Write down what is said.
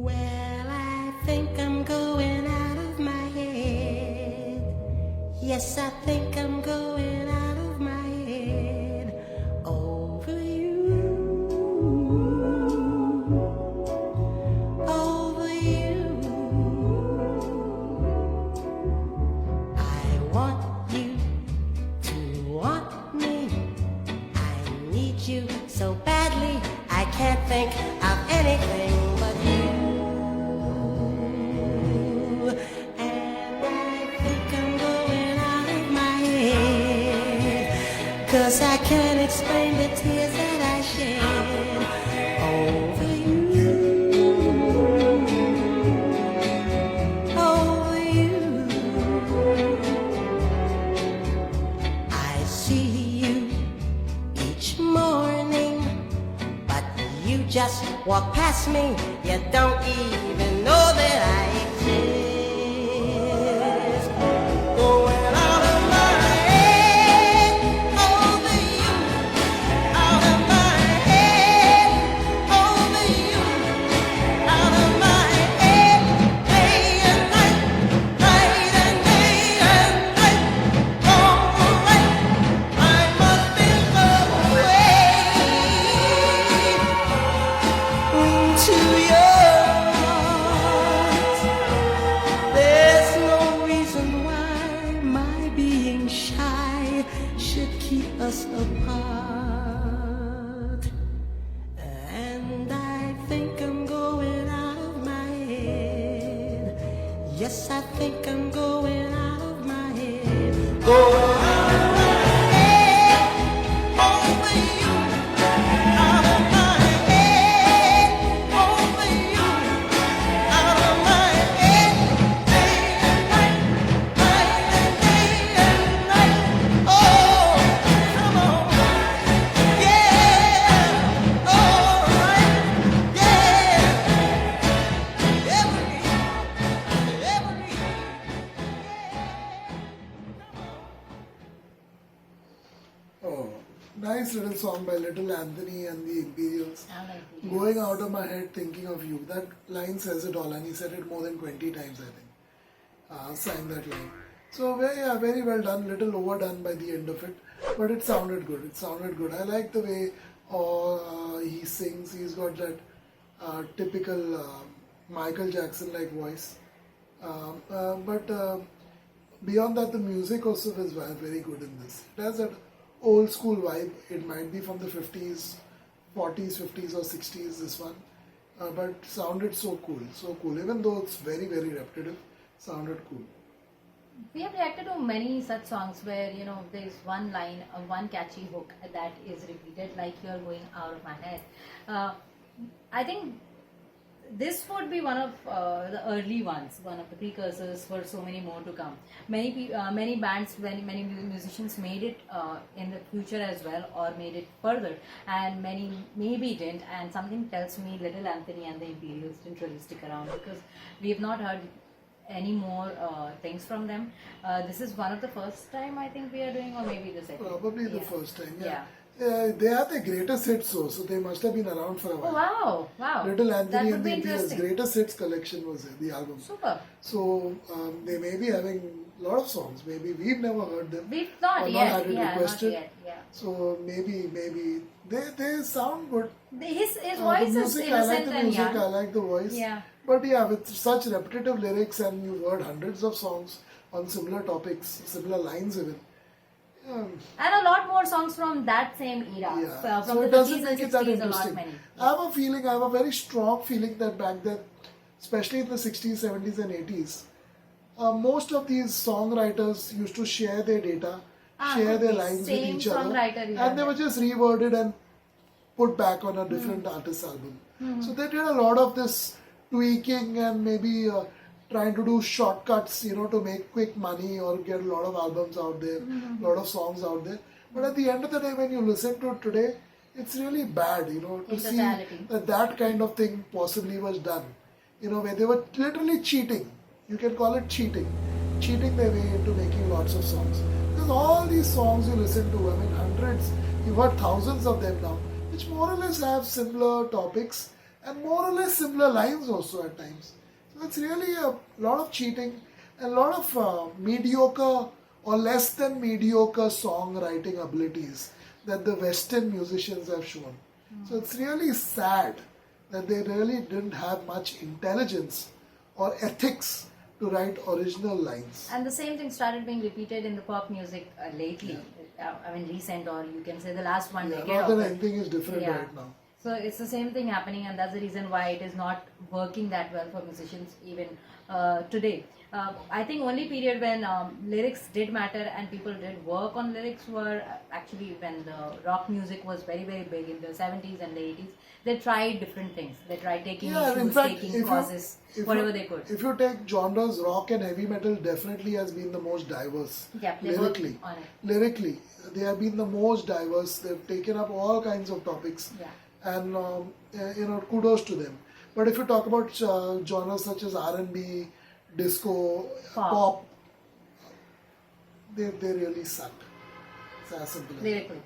Well, I think I'm going out of my head. Yes, I think I'm going out of my head over you. Over you. I want you to want me. I need you so badly. I can't think of anything but you. And I think I'm going out of my head, 'cause I can't explain the tears that I shed over you. Over you. I see you each morning, but you just walk past me. You don't even know that I exist. Going out of my head over you. Out of my head over you. Out of my head day and night. Night and day and night. Alright, I must be the way to yours. There's no reason why my being shy should keep us apart. And I think I'm going out of my head. Yes, I think I'm going out of my head. Going out of my head over you. Out of my head over you. Out of my head day and night. Night and day and night. Oh, come on. Yeah. All right. Yeah. Every. Oh, nice little song by Little Anthony and the Imperials. I like it. Going out of my head thinking of you. That line says it all, and he said it more than 20 times, I think. Sang that line. So very well done. Little overdone by the end of it, but it sounded good. It sounded good. I like the way he sings. He's got that typical Michael Jackson-like voice. But beyond that, the music also is very good in this. It has that old school vibe. It might be from the 50s, 40s, 50s or 60s, this one. But sounded so cool. Even though it's very repetitive, sounded cool. We have reacted to many such songs where, there's one line, one catchy hook that is repeated, like "You're Going Out of My Head." I think this would be one of the early ones, one of the precursors for so many more to come. Many bands, many musicians made it in the future as well, or made it further, and many maybe didn't. And something tells me Little Anthony and the Imperials didn't really stick around, because we have not heard any more things from them. This is one of the first time I think we are doing, or maybe the second. Probably the first time, Yeah. They are the greatest hits, so they must have been around for a Oh while. wow! Little That Anthony would and be the Imperials interesting. greatest hits collection was the album. Super. So they may be having a lot of songs. Maybe we've never heard them. We've not or yet. not had it Yeah, requested. not yet. Yeah. So maybe they sound good. His The voice is music, I like innocent the and music, young. I like the voice. Yeah. But yeah, with such repetitive lyrics, and you've heard hundreds of songs on similar topics, similar lines even. And a lot more songs from that same era. Yeah, From so the it doesn't 50s make and it that 60s, a lot interesting. many. I have a very strong feeling that back then, especially in the 60s, 70s and 80s, most of these songwriters used to share their data, share could their be. lines with Same each other, songwriter, you and they have were just reworded and put back on a different artist's album. So they did a lot of this tweaking and maybe trying to do shortcuts, to make quick money or get a lot of albums out there, a lot of songs out there. But at the end of the day, when you listen to it today, it's really bad, to see that kind of thing possibly was done. Where they were literally cheating. You can call it cheating their way into making lots of songs. Because all these songs you listen to, hundreds, you've heard thousands of them now, which more or less have similar topics, and more or less similar lines also at times. So it's really a lot of cheating and a lot of mediocre or less than mediocre songwriting abilities that the Western musicians have shown. So it's really sad that they really didn't have much intelligence or ethics to write original lines. And the same thing started being repeated in the pop music lately. I mean, recent, or you can say the last one decade. Not of that it. anything is different Yeah. right now. So it's the same thing happening, and that's the reason why it is not working that well for musicians even today. I think only period when lyrics did matter and people did work on lyrics were actually when the rock music was very, very big in the 70s and the 80s. They tried different things. They tried taking Yeah, issues, in fact, taking causes, whatever they could. If you take genres, rock and heavy metal definitely has been the most diverse. Yeah, they lyrically. worked on it. Lyrically, they have been the most diverse. They've taken up all kinds of topics, Yeah. and kudos to them. But if you talk about genres such as R&B, disco, pop, they really suck. It's as simple as that. Lyrically.